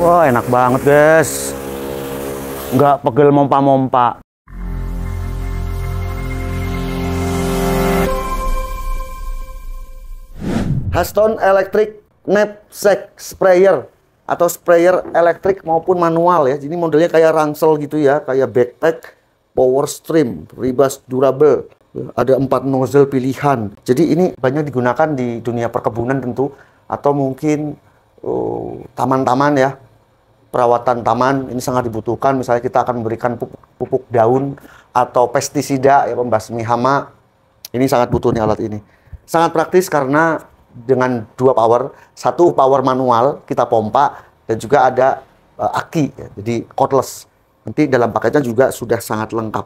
Wah, enak banget guys. Nggak pegel mompa-mompa. Haston Electric Knapsack Sprayer atau sprayer elektrik maupun manual ya. Jadi modelnya kayak ransel gitu ya, kayak backpack, power stream, ribas durable. Ada 4 nozzle pilihan. Jadi ini banyak digunakan di dunia perkebunan tentu, atau mungkin taman-taman ya. Perawatan taman ini sangat dibutuhkan. Misalnya kita akan memberikan pupuk daun atau pestisida ya, pembasmi hama. Ini sangat butuh nih alat ini. Sangat praktis karena dengan 2 power, 1 power manual kita pompa dan juga ada aki ya, jadi cordless. Nanti dalam paketnya juga sudah sangat lengkap.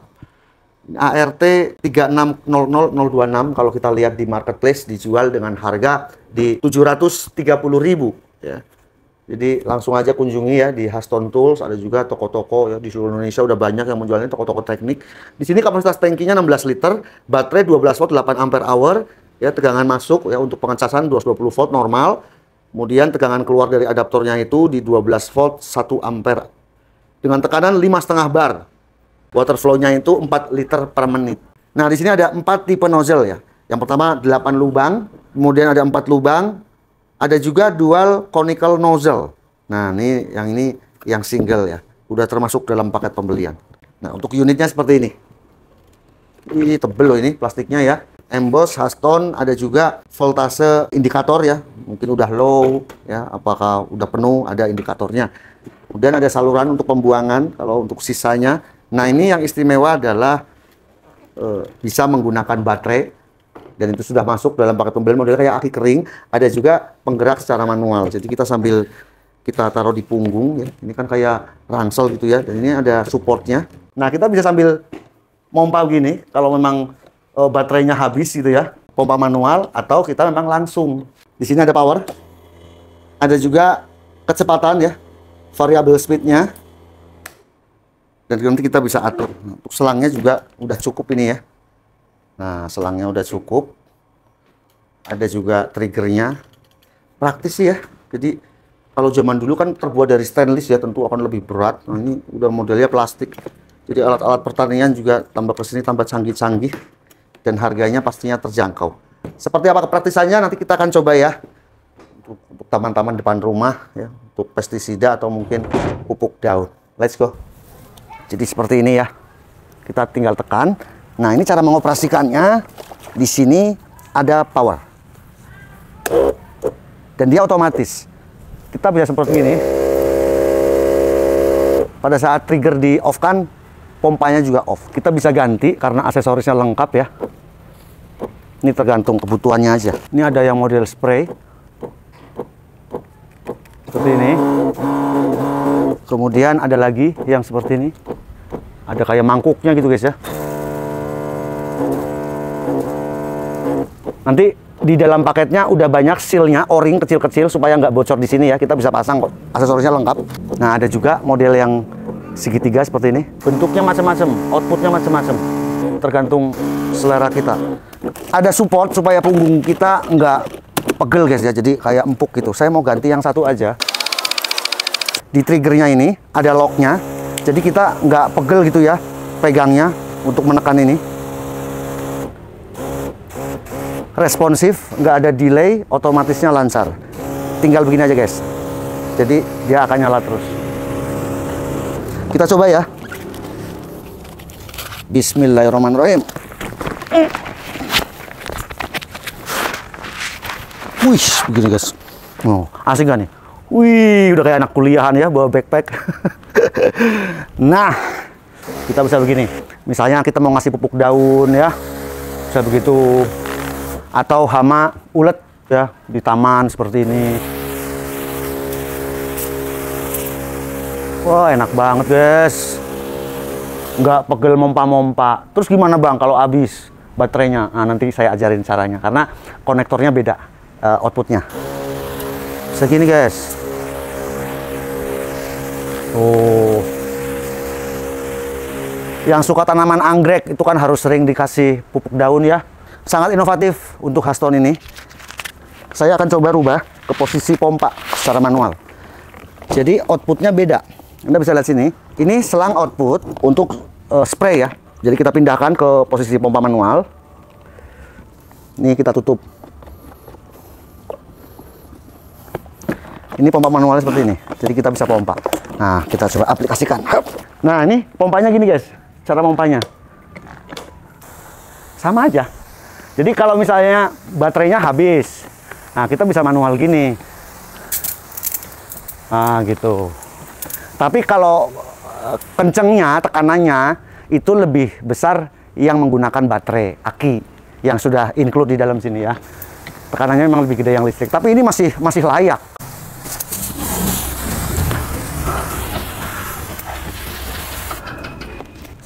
ART 3600026 kalau kita lihat di marketplace dijual dengan harga di 730.000 ya. Jadi langsung aja kunjungi ya di Haston Tools. Ada juga toko-toko ya di seluruh Indonesia udah banyak yang menjualnya, toko-toko teknik. Di sini kapasitas tangkinya 16 liter, baterai 12 watt 8 ampere hour ya, tegangan masuk ya untuk pengecasan 220 volt normal. Kemudian tegangan keluar dari adaptornya itu di 12 volt 1 ampere. Dengan tekanan 5,5 bar. Water flow-nya itu 4 liter per menit. Nah, di sini ada 4 tipe nozzle ya. Yang pertama 8 lubang, kemudian ada 4 lubang. Ada juga dual conical nozzle. Nah, ini yang single ya. Udah termasuk dalam paket pembelian. Nah, untuk unitnya seperti ini. Ini tebel loh ini plastiknya ya. Emboss Haston, ada juga voltase indikator ya. Mungkin udah low ya, apakah udah penuh, ada indikatornya. Kemudian ada saluran untuk pembuangan kalau untuk sisanya. Nah, ini yang istimewa adalah bisa menggunakan baterai. Dan itu sudah masuk dalam paket pembelian, modelnya kayak aki kering. Ada juga penggerak secara manual. Jadi kita sambil kita taruh di punggung ya. Ini kan kayak ransel gitu ya. Dan ini ada supportnya. Nah, kita bisa sambil pompa gini kalau memang baterainya habis gitu ya. Pompa manual atau kita memang langsung. Di sini ada power. Ada juga kecepatan ya. Variable speednya. Dan nanti kita bisa atur. Untuk selangnya juga udah cukup ini ya. Nah, selangnya udah cukup. Ada juga triggernya. Praktis sih ya. Jadi kalau zaman dulu kan terbuat dari stainless ya, tentu akan lebih berat. Nah, ini udah modelnya plastik. Jadi alat-alat pertanian juga tambah kesini tambah canggih-canggih. Dan harganya pastinya terjangkau. Seperti apa kepraktisannya nanti kita akan coba ya. Untuk taman-taman depan rumah ya. Untuk pestisida atau mungkin pupuk daun. Let's go. Jadi seperti ini ya. Kita tinggal tekan. Nah, ini cara mengoperasikannya. Di sini ada power. Dan dia otomatis. Kita bisa seperti ini. Pada saat trigger di off kan, pompanya juga off. Kita bisa ganti karena aksesorisnya lengkap ya. Ini tergantung kebutuhannya aja. Ini ada yang model spray. Seperti ini. Kemudian ada lagi yang seperti ini. Ada kayak mangkuknya gitu guys ya. Nanti di dalam paketnya udah banyak sealnya, o-ring kecil-kecil supaya nggak bocor di sini ya. Kita bisa pasang kok, aksesorisnya lengkap. Nah, ada juga model yang segitiga seperti ini. Bentuknya macam-macam, outputnya macam-macam, tergantung selera kita. Ada support supaya punggung kita nggak pegel guys ya, jadi kayak empuk gitu. Saya mau ganti yang satu aja. Di triggernya ini ada locknya, jadi kita nggak pegel gitu ya pegangnya untuk menekan ini. Responsif, nggak ada delay, otomatisnya lancar. Tinggal begini aja guys. Jadi dia akan nyala terus. Kita coba ya. Bismillahirrahmanirrahim. Wih, begini guys. Oh, asik gak nih? Wih, udah kayak anak kuliahan ya bawa backpack. Nah, kita bisa begini. Misalnya kita mau ngasih pupuk daun ya, bisa begitu. Atau hama ulet ya di taman seperti ini. Wah, enak banget guys. Nggak pegel mompa-mompa. Terus gimana bang kalau habis baterainya? Nah, nanti saya ajarin caranya karena konektornya beda outputnya. Segini guys. Oh. Yang suka tanaman anggrek itu kan harus sering dikasih pupuk daun ya. Sangat inovatif untuk Haston ini. Saya akan coba rubah ke posisi pompa secara manual. Jadi outputnya beda. Anda bisa lihat sini. Ini selang output untuk spray ya. Jadi kita pindahkan ke posisi pompa manual. Ini kita tutup. Ini pompa manualnya seperti ini. Jadi kita bisa pompa. Nah, kita coba aplikasikan. Nah, ini pompanya gini guys. Cara pompanya. Sama aja. Jadi kalau misalnya baterainya habis, nah kita bisa manual gini. Nah, gitu. Tapi kalau kencengnya, tekanannya itu lebih besar yang menggunakan baterai aki yang sudah include di dalam sini ya. Tekanannya memang lebih gede yang listrik, tapi ini masih layak.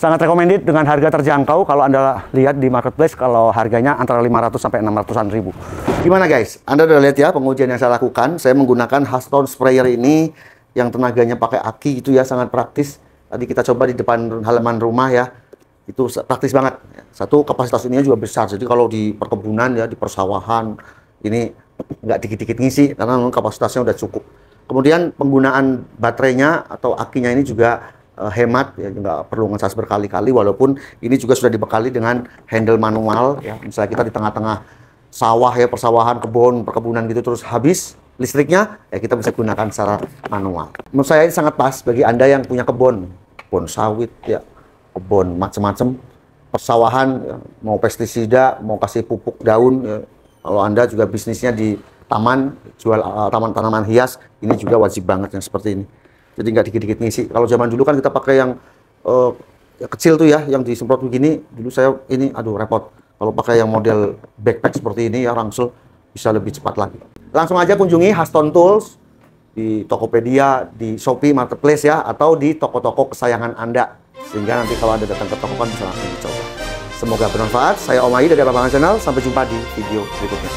Sangat recommended dengan harga terjangkau. Kalau Anda lihat di marketplace, kalau harganya antara 500 sampai 600-an ribu. Gimana guys? Anda udah lihat ya pengujian yang saya lakukan. Saya menggunakan Hastone sprayer ini yang tenaganya pakai aki itu ya, sangat praktis. Tadi kita coba di depan halaman rumah ya. Itu praktis banget. Satu, kapasitas ininya juga besar. Jadi kalau di perkebunan ya, di persawahan, ini nggak dikit-dikit ngisi karena kapasitasnya udah cukup. Kemudian penggunaan baterainya atau akinya ini juga hemat ya, nggak perlu ngecas berkali-kali, walaupun ini juga sudah dibekali dengan handle manual ya. Misalnya kita di tengah-tengah sawah ya, persawahan, kebun, perkebunan gitu, terus habis listriknya ya, kita bisa gunakan secara manual. Menurut saya ini sangat pas bagi Anda yang punya kebun sawit ya, kebun macam-macam, persawahan ya, mau pestisida, mau kasih pupuk daun ya. Kalau Anda juga bisnisnya di taman, jual taman tanaman hias, ini juga wajib banget yang seperti ini. Jadi nggak dikit-dikit ngisi. Kalau zaman dulu kan kita pakai yang kecil tuh ya, yang disemprot begini. Dulu saya ini, aduh repot. Kalau pakai yang model backpack seperti ini ya, Rangsel, bisa lebih cepat lagi. Langsung aja kunjungi Hastone Tools di Tokopedia, di Shopee Marketplace ya, atau di toko-toko kesayangan Anda. Sehingga nanti kalau Anda datang ke toko kan bisa langsung dicoba. Semoga bermanfaat. Saya Om Ai dari Lapangan Channel. Sampai jumpa di video berikutnya.